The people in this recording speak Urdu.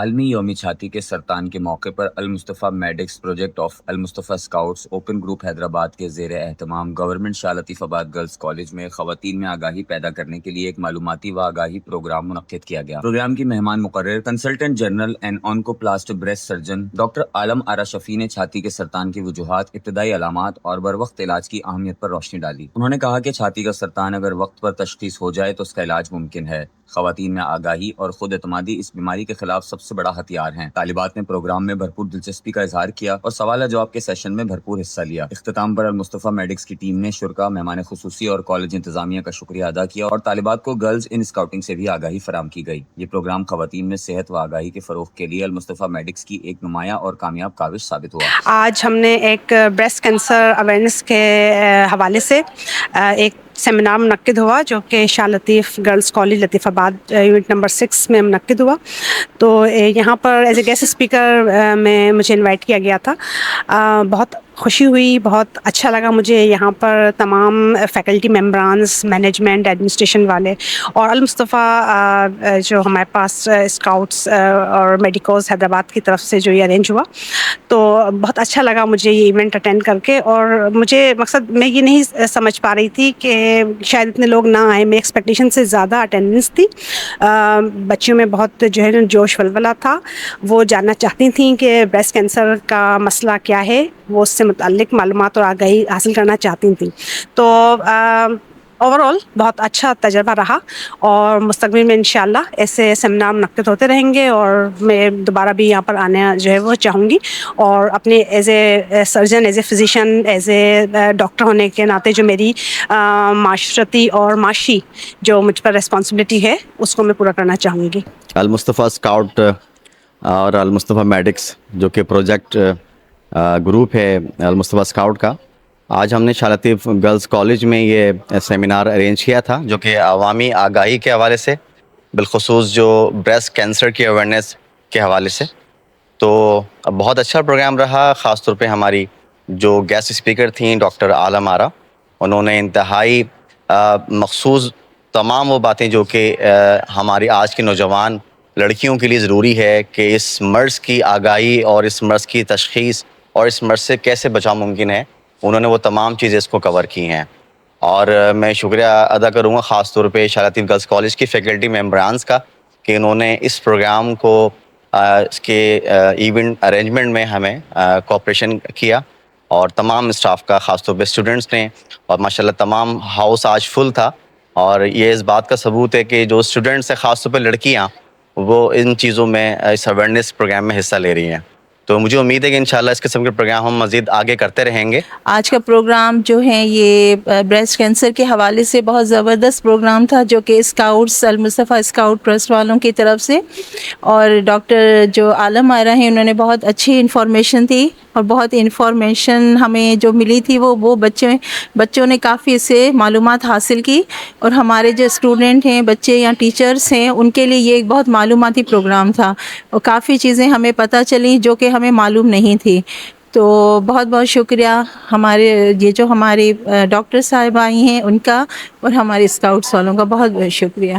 عالمی یوم چھاتی کے سرطان کے موقع پر Al Mustafa medics project of Al Mustafa scouts open group Hyderabad کے زیر اہتمام گورنمنٹ شاہ لطیف آباد گرلز کالج میں خواتین میں آگاہی پیدا کرنے کے لیے ایک معلوماتی و آگاہی پروگرام منعقد کیا گیا۔ پروگرام کی مہمان مقرر consultant general and oncoplastic breast surgeon doctor Alam Ara Shafi نے چھاتی کے سرطان کی وجوہات، ابتدائی علامات اور بروقت علاج کی اہمیت پر روشنی ڈالی۔ انہوں نے کہا کہ چھاتی کا سرطان اگر وقت پر تشخیص ہو جائے تو اس کا علاج ممکن ہے۔ خواتین میں آگاہی اور خود اعتمادی اس بیماری کے خلاف سب سے بڑا ہتھیار ہیں۔ طالبات نے پروگرام میں بھرپور دلچسپی کا اظہار کیا اور سوال جواب کے سیشن میں بھرپور حصہ لیا۔ اختتام پر المصطفیٰ میڈکس کی ٹیم نے شرکاء، مہمان خصوصی اور کالج انتظامیہ کا شکریہ ادا کیا اور طالبات کو گرلز ان اسکاؤٹنگ سے بھی آگاہی فراہم کی گئی۔ یہ پروگرام خواتین میں صحت و آگاہی کے فروغ کے لیے المصطفیٰ میڈکس کی ایک نمایاں اور کامیاب کاوش ثابت ہوا۔ آج ہم نے ایک بریسٹ کینسر اویئرنیس کے حوالے سے ایک سیمینار منعقد ہوا جو کہ شاہ لطیف گرلز کالج لطیف آباد یونٹ نمبر 6 میں منعقد ہوا۔ تو یہاں پر ایز اے گیسٹ اسپیکر میں مجھے انوائٹ کیا گیا تھا۔ بہت خوشی ہوئی، بہت اچھا لگا مجھے یہاں پر تمام فیکلٹی ممبرانز، مینجمنٹ، ایڈمنسٹریشن والے اور المصطفیٰ جو ہمارے پاس اسکاؤٹس اور میڈیکوز حیدرآباد کی طرف سے جو یہ ارینج ہوا، تو بہت اچھا لگا مجھے یہ ایونٹ اٹینڈ کر کے۔ اور مجھے مقصد میں یہ نہیں سمجھ پا رہی تھی کہ شاید اتنے لوگ نہ آئے، میری ایکسپیکٹیشن سے زیادہ اٹینڈنس تھی۔ بچیوں میں بہت جو ہے جوش ولولہ تھا، وہ جاننا چاہتی تھیں کہ بریسٹ کینسر کا مسئلہ کیا ہے، وہ اس سے متعلق معلومات اور آگاہی حاصل کرنا چاہتی تھیں۔ تو اوور آل بہت اچھا تجربہ رہا اور مستقبل میں انشاءاللہ ایسے سیمینار منعقد ہوتے رہیں گے اور میں دوبارہ بھی یہاں پر آنا جو ہے وہ چاہوں گی، اور اپنے as a surgeon, as a physician, as a doctor ہونے کے ناطے جو میری معاشرتی اور معاشی جو مجھ پر ریسپانسبلٹی ہے اس کو میں پورا کرنا چاہوں گی۔ المصطفیٰ اسکاؤٹ اور المصطفیٰ میڈکس جو کہ پروجیکٹ گروپ ہے المصطفیٰ اسکاؤٹ کا، آج ہم نے شاہ لطیف گرلز کالج میں یہ سیمینار ارینج کیا تھا جو کہ عوامی آگاہی کے حوالے سے، بالخصوص جو بریسٹ کینسر کی اویئرنیس کے حوالے سے۔ تو بہت اچھا پروگرام رہا، خاص طور پہ ہماری جو گیسٹ اسپیکر تھیں ڈاکٹر عالم آرا، انہوں نے انتہائی مخصوص تمام وہ باتیں جو کہ ہماری آج کی نوجوان لڑکیوں کے لیے ضروری ہے کہ اس مرض کی آگاہی اور اس مرض کی تشخیص اور اس مرض سے کیسے بچاؤ ممکن ہے، انہوں نے وہ تمام چیزیں اس کو کور کی ہیں۔ اور میں شکریہ ادا کروں گا خاص طور پہ شاہ لطیف گرلز کالج کی فیکلٹی ممبرانز کا کہ انہوں نے اس پروگرام کو اس کے ایونٹ ارینجمنٹ میں ہمیں کوآپریشن کیا، اور تمام اسٹاف کا، خاص طور پہ اسٹوڈنٹس نے، اور ماشاءاللہ تمام ہاؤس آج فل تھا۔ اور یہ اس بات کا ثبوت ہے کہ جو اسٹوڈنٹس ہیں، خاص طور پہ لڑکیاں، وہ ان چیزوں میں، اس اویئرنیس پروگرام میں حصہ لے رہی ہیں۔ تو مجھے امید ہے کہ انشاءاللہ اس قسم کے پروگرام ہم مزید آگے کرتے رہیں گے۔ آج کا پروگرام جو ہے یہ بریسٹ کینسر کے حوالے سے بہت زبردست پروگرام تھا جو کہ اسکاؤٹس، المصطفیٰ اسکاؤٹ ٹرسٹ والوں کی طرف سے، اور ڈاکٹر جو عالم آرا ہیں انہوں نے بہت اچھی انفارمیشن دی، اور بہت انفارمیشن ہمیں جو ملی تھی وہ بچوں نے کافی اس سے معلومات حاصل کی، اور ہمارے جو اسٹوڈنٹ ہیں، بچے یا ٹیچرس ہیں، ان کے لیے یہ ایک بہت معلوماتی پروگرام تھا، اور کافی چیزیں ہمیں پتہ چلیں جو کہ ہمیں معلوم نہیں تھی۔ تو بہت بہت شکریہ ہمارے یہ جو ہماری ڈاکٹر صاحب آئی ہیں ان کا، اور ہمارے اسکاؤٹس والوں کا بہت بہت شکریہ۔